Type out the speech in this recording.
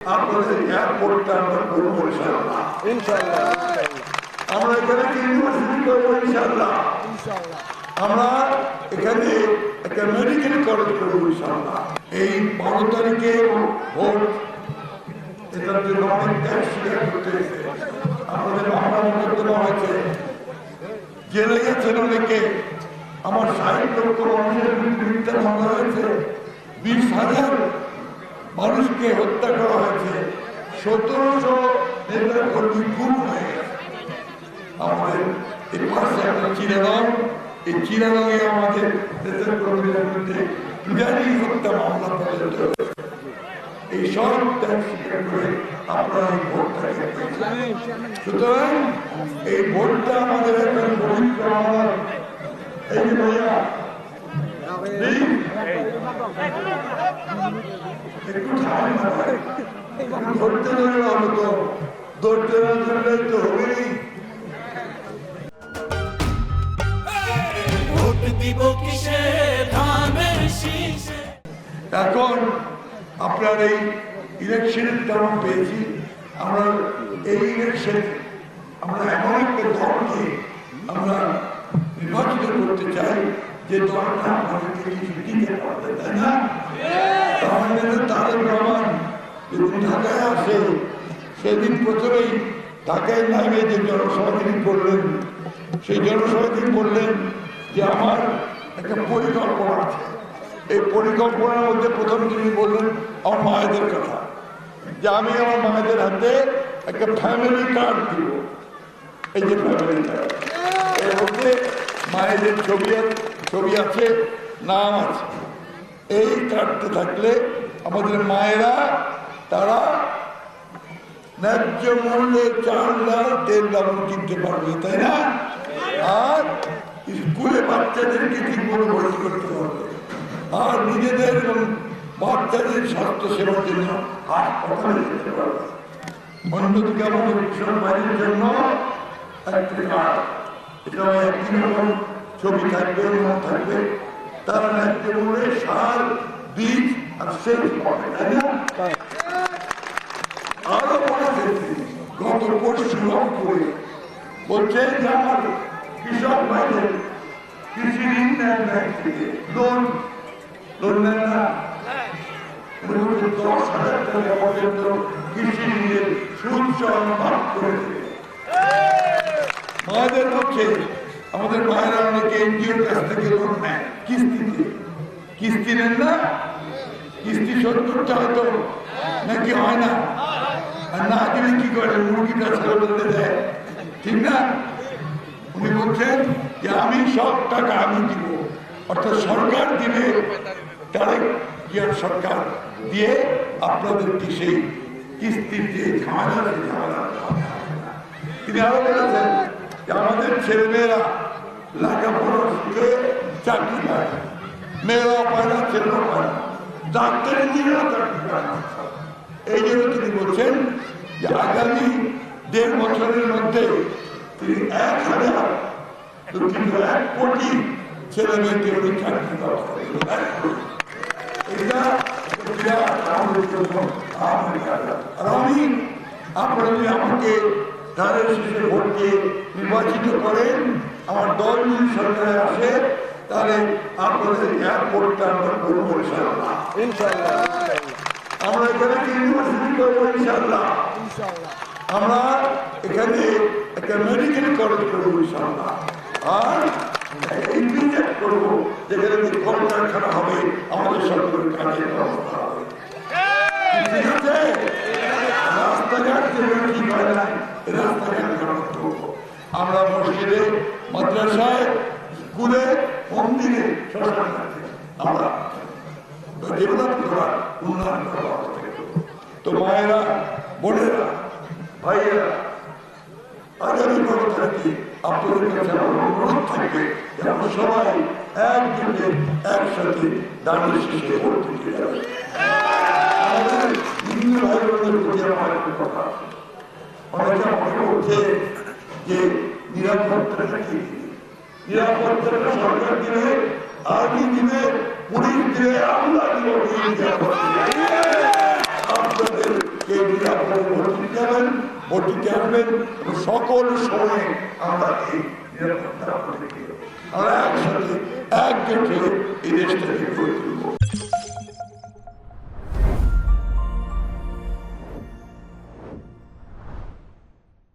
আপনাদের এয়ারপোর্টটা আমরা করবো ইনশাআল্লাহ। আমরা এখানে ইউনিভার্সিটি করবো ইনশাআল্লাহ। আমরা এখানে একটা মেডিকেল কলেজ করবো ইনশাআল্লাহ। এই 12 তারিখে ভোট, এটার জন্য অনেক ত্যাগ স্বীকার করতে হয়েছে। আমাদের মহামান্য হয়েছে, জেলে গেছেন অনেকে। আমার 60 লক্ষ মানুষের বিরুদ্ধে মামলা হয়েছে, 20,000 মানুষকে হত্যা করা হয়েছে, 1700 নেতা কর্মী খুন হয়ে গেছে। আমাদের এই পাশে একটা চিরারং, এই চিরারঙে আমাদের নেতা কর্মীদের বিরুদ্ধে পূজারী হত্যা মামলা পর্যন্ত হয়েছে। এই সব ত্যাগ স্বীকার করে আপনারা এই ভোটটাকে পেয়েছেন। সুতরাং এই ভোটটা আমাদের একটা পবিত্র আমার এই যে ভাইয়া একটু ধরতে ধরে হলো তো দৌড়তে ধরলে তো হবেই। এখন আপনার এই ইলেকশনের টার্ম পেয়েছি, আমরা এই ইলেকশনে আমরা এমন একটা দলকে আমরা নির্বাচিত করতে চাই যে দলটা আমাদেরকে কিছু দিতে পারবে, তাই না? আমাদের তারেক রহমান যেদিন ঢাকায় আসে, সেদিন প্রথমেই ঢাকায় নামে যে জনসভা তিনি করলেন, সেই জনসভা তিনি বললেন যে আমার একটা পরিকল্পনা আছে। এই পরিকল্পনার মধ্যে প্রথম তিনি বললেন আমার মায়েদের কথা, যে আমি আমার মায়েদের হাতে একটা ফ্যামিলি কার্ড দিব। এই যে ফ্যামিলি কার্ড, এর মধ্যে মায়েদের ছবি আছে, নাম আছে। এই কার্ডটা থাকলে আমাদের মায়েরা তারা ন্যায্য মূল্যে চাল ডাল তেল ডাল কিনতে পারবে, তাই না? আর স্কুলে বাচ্চাদেরকে ঠিক মতো ভর্তি করতে পারবে, আর নিজেদের এবং বাচ্চাদের স্বাস্থ্য সেবার জন্য হাসপাতালে যেতে পারবে। অন্যদিকে আমাদের কিশোর বাড়ির জন্য একটি কার্ড, এটা একই রকম ছবি থাকবে, নাম থাকবে, তারা ন্যায্য মূল্যে সার, বীজ আর সেচ পাবে, তাই না? আরো বলেছে গত পরশু করে বলছে যে আমার কৃষক ভাইদের কৃষি ঋণ নেন ব্যাংক থেকে, লোন নেন না, 10,000 টাকা পর্যন্ত কৃষি ঋণের সুদ সহ মাফ করে দেবে। মায়েদের পক্ষে আমাদের মায়েরা অনেকে এনজিওর কাছ থেকে লোন নেয় কিস্তিতে, কিস্তি নেন না, কিস্তি শোধ করতে হয়তো নাকি হয় না, আর না দিলে কি করে, মুরগিটা ছেড়ে বলতে দেয়, ঠিক না? উনি বলছেন যে আমি সব টাকা আমি দিব, অর্থাৎ সরকার দিবে, তারেক জিয়ার সরকার দিয়ে আপনাদেরকে সেই কিস্তির যে ঝামেলা, তিনি আরো বলেছেন যে আমাদের ছেলেমেয়েরা লেখাপড়া শিখে চাকরি পায়, মেয়েরাও পায় না, ছেলেরাও পায় না, ডাক্তার ইঞ্জিনিয়ার চাকরি পায় না। এই জন্য তিনি বলছেন যে আগামী 1.5 বছরের মধ্যে তিনি 1 কোটি ছেলে মেয়েকে উনি চাকরি ব্যবস্থা করবেন। এটা আমাদের জন্য আর আমি, আপনারা যদি আমাকে ধানের শীষে ভোট দিয়ে নির্বাচিত করেন, আমার দল যদি সরকারে আসে, তাহলে আপনাদের এয়ারপোর্টটা আমরা করবো ইনশাআল্লাহ। আমরা এখানে ইউনিভার্সিটি করবো ইনশাআল্লাহ। আমরা এখানে একটা মেডিকেল কলেজ করবো ইনশাআল্লাহ। আর ইনভিটেট করবো যেখানে কলকারখানা হবে, আমাদের সরকারের কাজের ব্যবস্থা হবে, ঠিক আছে? রাস্তাঘাট যেগুলো ঠিক হয় না, রাস্তাঘাট মেরামত করবো। আমরা মসজিদে, মাদ্রাসায়, স্কুলে, মন্দিরে, শ্মশানে আমরা ডেভেলপ করার, উন্নয়ন করার অবস্থা করবো। তো মায়েরা, বোনেরা, ভাইয়েরা, আগামী 12 তারিখে আপনাদের কাছে আমার অনুরোধ থাকবে যে আমরা সবাই একযোগে একসাথে দাঁড়িয়ে শীষে ভোট দিতে যাবে। আমাদের হিন্দু ভাই বোনদের প্রতি আমার একটা কথা, অনেকে মনে করছে যে নিরাপত্তাটা কি, নিরাপত্তাটা সরকার দিবে, আর্মি দিবে, পুলিশ দিবে, আমরা দিব, আপনাদেরকে আপনাদের ভর্তি যাবেন, ভর্তিতে আসবেন এবং সকল সময়ে আমরা এই নিরাপত্তা আমরা একসাথে একজোট হয়ে এই দেশটাকে গড়ে তুলব।